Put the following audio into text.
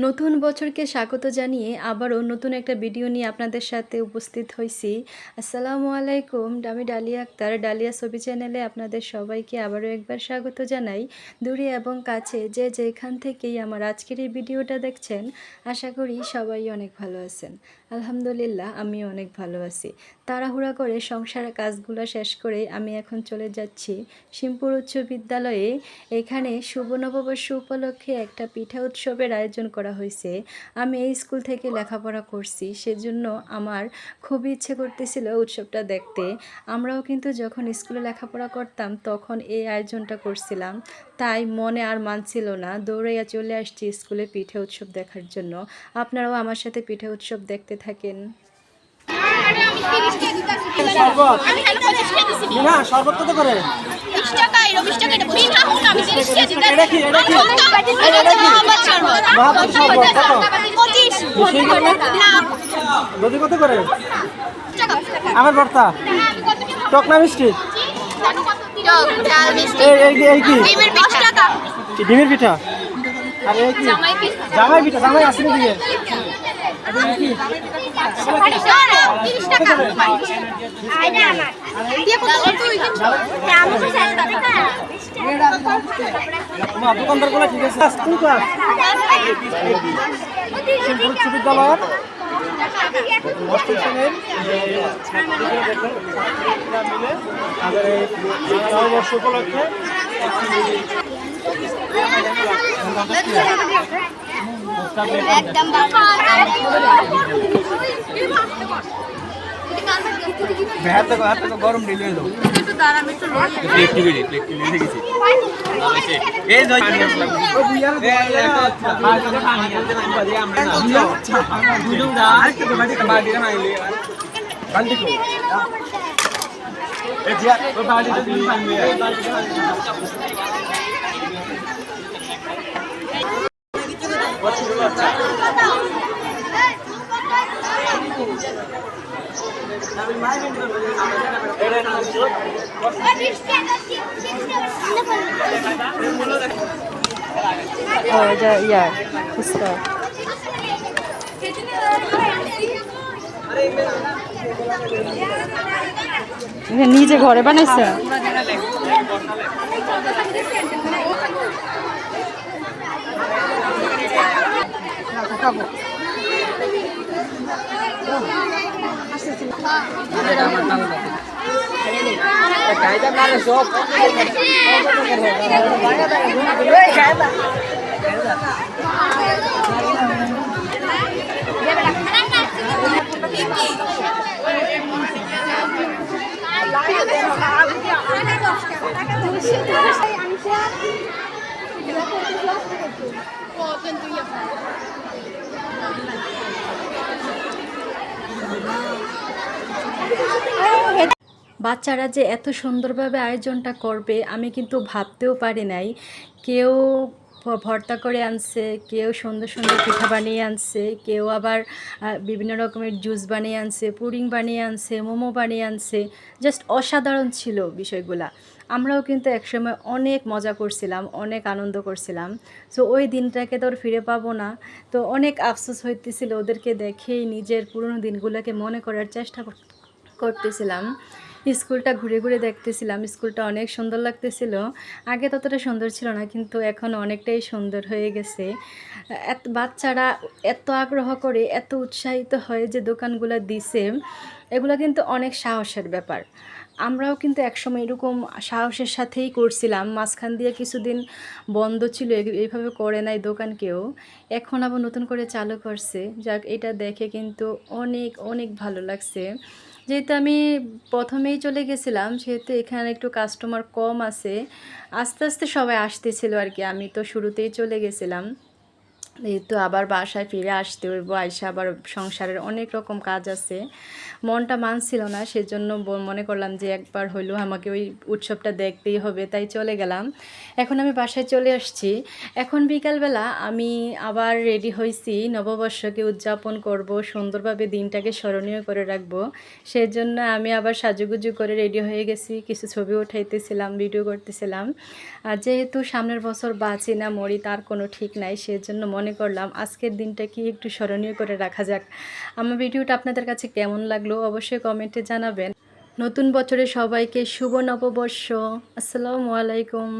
নতুন বছরকে স্বাগত জানিয়ে আবারও নতুন একটা ভিডিও নিয়ে আপনাদের সাথে উপস্থিত হয়েছি। আসসালামু আলাইকুম, আমি ডালিয়া আক্তার। ডালিয়া ছবি চ্যানেলে আপনাদের সবাইকে আবারও একবার স্বাগত জানাই। দূরে এবং কাছে যে যেখান থেকেই আমার আজকের এই ভিডিওটা দেখছেন, আশা করি সবাই অনেক ভালো আছেন। আলহামদুলিল্লাহ, আমিও অনেক ভালো আছি। তাড়াহুড়া করে সংসারের কাজগুলো শেষ করে আমি এখন চলে যাচ্ছি শিমপুর উচ্চ বিদ্যালয়ে। এখানে শুভ নববর্ষ উপলক্ষে একটা পিঠা উৎসবের আয়োজন করা হয়েছে। আমি এই স্কুল থেকে লেখাপড়া করছি, সেজন্য আমার খুবই ইচ্ছে করতেছিল উৎসবটা দেখতে। আমরাও কিন্তু যখন স্কুলে লেখাপড়া করতাম তখন এই আয়োজনটা করছিলাম, তাই মনে আর মানছিল না, দৌড়াইয়া চলে আসছি স্কুলে পিঠা উৎসব দেখার জন্য। আপনারাও আমার সাথে পিঠা উৎসব দেখতে থাকেন। শরবত কত করে? 20 টাকা, 20 টাকা এটা বলি না, আমি 30 কেজি দিই। এটা কি মোহাম্মদ শরবত। মহাপুর শরবত কত? 25 না দধি কত করে? টাকা। আমার ভর্তা টক না মিষ্টি? টক ঝাল মিষ্টি। এই কি ডিমের 20 টাকা। ডিমের পিঠা? আর এই কি জামাই পিঠা। জামাই পিঠা? জামাই আসলে দিয়ে এটা কি 30 টাকা। আইডা আমার। দিয়ে কত তুই? আমি তো 60 টাকা। তোমার দোকানদার গুলো ঠিক আছে? কোন ক্লাস? শিমপুর উচ্চ বিদ্যালয়ের অষ্টম শ্রেণীর ছাত্রছাত্রীরা মিলে তাদের এই নববর্ষ উপলক্ষে একদম হাতে গরম ঢিলে দাও। নিজে ঘরে বানাইছে? বাচ্চারা যে এত সুন্দরভাবে আয়োজনটা করবে আমি কিন্তু ভাবতেও পারি নাই। কেউ ভর্তা করে আনছে, কেউ সুন্দর সুন্দর পিঠা বানিয়ে আনছে, কেউ আবার বিভিন্ন রকমের জুস বানিয়ে আনছে, পুডিং বানিয়ে আনছে, মোমো বানিয়ে আনছে। জাস্ট অসাধারণ ছিল বিষয়গুলা। আমরাও কিন্তু একসময় অনেক মজা করছিলাম, অনেক আনন্দ করছিলাম। সো ওই দিনটাকে তো আর ফিরে পাবো না। তো অনেক আফসোস হইতেছিল, ওদেরকে দেখেই নিজের পুরনো দিনগুলোকে মনে করার চেষ্টা করতেছিলাম। স্কুলটা ঘুরে ঘুরে দেখতেছিলাম, স্কুলটা অনেক সুন্দর লাগতেছিল। আগে ততটা সুন্দর ছিল না, কিন্তু এখন অনেকটাই সুন্দর হয়ে গেছে। বাচ্চারা এত আগ্রহ করে, এত উৎসাহিত হয়ে যে দোকানগুলো দিছে, এগুলো কিন্তু অনেক সাহসের ব্যাপার। আমরাও কিন্তু একসময় এরকম সাহসের সাথেই করছিলাম। মাঝখান দিয়ে কিছুদিন বন্ধ ছিল, এইভাবে করে নাই দোকান কেউ। এখন আবার নতুন করে চালু করছে। যাক, এটা দেখে কিন্তু অনেক অনেক ভালো লাগছে। যেহেতু আমি প্রথমেই চলে গেছিলাম, সেহেতু এখানে একটু কাস্টমার কম আছে। আস্তে আস্তে সবাই আসতেছিল আর কি। আমি তো শুরুতেই চলে গেছিলাম, যেহেতু আবার বাসায় ফিরে আসতে হইব, আইসা আবার সংসারের অনেক রকম কাজ আছে। মনটা মানছিল না, সেজন্য মনে করলাম যে একবার হইলেও আমাকে ওই উৎসবটা দেখতেই হবে, তাই চলে গেলাম। এখন আমি বাসায় চলে আসছি। এখন বিকালবেলা আমি আবার রেডি হয়েছি, নববর্ষকে উদযাপন করব, সুন্দরভাবে দিনটাকে স্মরণীয় করে রাখবো। সেজন্য আমি আবার সাজুগুজু করে রেডি হয়ে গেছি, কিছু ছবি উঠাইতেছিলাম, ভিডিও করতেছিলাম। আর যেহেতু সামনের বছর বাঁচি না মরি তার কোনো ঠিক নাই, সেজন্য মনে মনে করলাম আজকের দিনটা কি একটু স্মরণীয় করে রাখা যাক। আমার ভিডিওটা আপনাদের কাছে কেমন লাগলো অবশ্যই কমেন্টে জানাবেন। নতুন বছরে সবাইকে শুভ নববর্ষ। আসসালামু আলাইকুম।